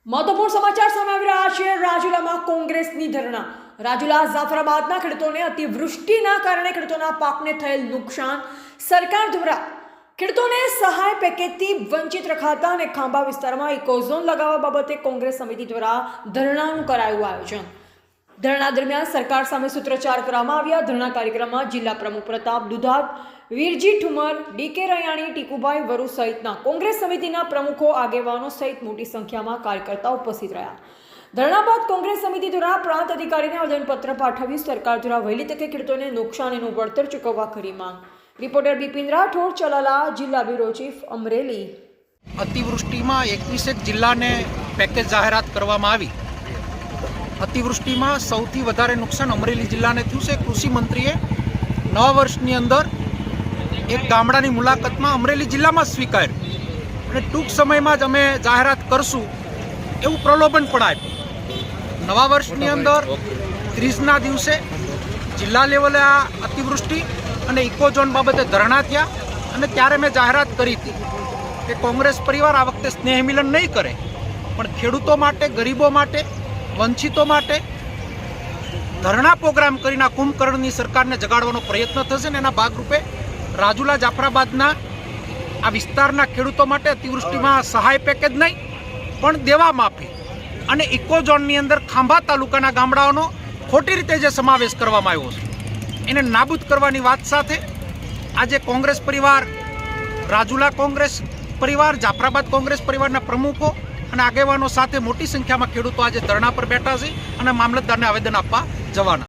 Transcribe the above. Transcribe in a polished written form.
મહત્વપૂર્ણ સમાચાર સામે આવી રહ્યા છે। રાજુલામાં કોંગ્રેસની ધરણા। રાજુલા જાફરાબાદના ખેડૂતોને અતિવૃષ્ટિના કારણે ખેડૂતોના પાકને થયેલ નુકસાન સરકાર દ્વારા ખેડૂતોને સહાય પેકેજથી વંચિત રખાતા અને ખાંભા વિસ્તારમાં ઇકોઝોન લગાવવા બાબતે કોંગ્રેસ સમિતિ દ્વારા ધરણાનું કરાયું આયોજન। ધરણા દરમિયાન સરકાર સામે સૂત્રોચ્ચાર કરવામાં આવ્યા। ધરણા કાર્યક્રમમાં જિલ્લા પ્રમુખ પ્રતાપ દુધાત, વીરજી ઠુમર, ડીકે રૈયાણી, ટીકુભાઈ વરુ સહિતના કોંગ્રેસ સમિતિના પ્રમુખો, આગેવાનો સહિત મોટી સંખ્યામાં કાર્યકર્તાઓ ઉપસ્થિત રહ્યા। ધરણા બાદ કોંગ્રેસ સમિતિ દ્વારા પ્રાંત અધિકારીને આવેદનપત્ર પાઠવી સરકાર દ્વારા વહેલી તકે ખેડૂતોને નુકસાનીનું વળતર ચૂકવવા કરી માંગ। રિપોર્ટર બિપિન રાઠોડ, ચલાલા, જિલ્લા બ્યુરો ચીફ, અમરેલી। અતિવૃષ્ટિમાં 21 જિલ્લાને પેકેજ જાહેરાત કરવામાં આવી। અતિવૃષ્ટિમાં સૌથી વધારે નુકસાન અમરેલી જિલ્લાને થયું છે। કૃષિ મંત્રીએ નવા વર્ષની અંદર એક ગામડાની મુલાકાતમાં અમરેલી જિલ્લામાં સ્વીકાર્યું અને ટૂંક સમયમાં જ અમે જાહેરાત કરશું એવું પ્રલોભન પણ આપ્યું। નવા વર્ષની અંદર 30ના દિવસે જિલ્લા લેવલે આ અતિવૃષ્ટિ અને ઇકોઝોન બાબતે ધરણા થયા અને ત્યારે મેં જાહેરાત કરી હતી કે કોંગ્રેસ પરિવાર આ વખતે સ્નેહ મિલન નહીં કરે, પણ ખેડૂતો માટે, ગરીબો માટે, વંચિતો માટે ધરણા પ્રોગ્રામ કરીને કુંભકર્ણની સરકારને જગાડવાનો પ્રયત્ન થશે અને એના ભાગરૂપે રાજુલા જાફરાબાદના આ વિસ્તારના ખેડૂતો માટે અતિવૃષ્ટિમાં સહાય પેકેજ નહીં પણ દેવા માફી અને ઇકોઝોનની અંદર ખાંભા તાલુકાના ગામડાઓનો ખોટી રીતે જે સમાવેશ કરવામાં આવ્યો છે એને નાબૂદ કરવાની વાત સાથે આજે કોંગ્રેસ પરિવાર, રાજુલા કોંગ્રેસ પરિવાર, જાફરાબાદ કોંગ્રેસ પરિવારના પ્રમુખો અને આગેવાનો સાથે મોટી સંખ્યામાં ખેડૂતો આજે ધરણા પર બેઠા છે અને મામલતદારને આવેદન આપવા જવાના।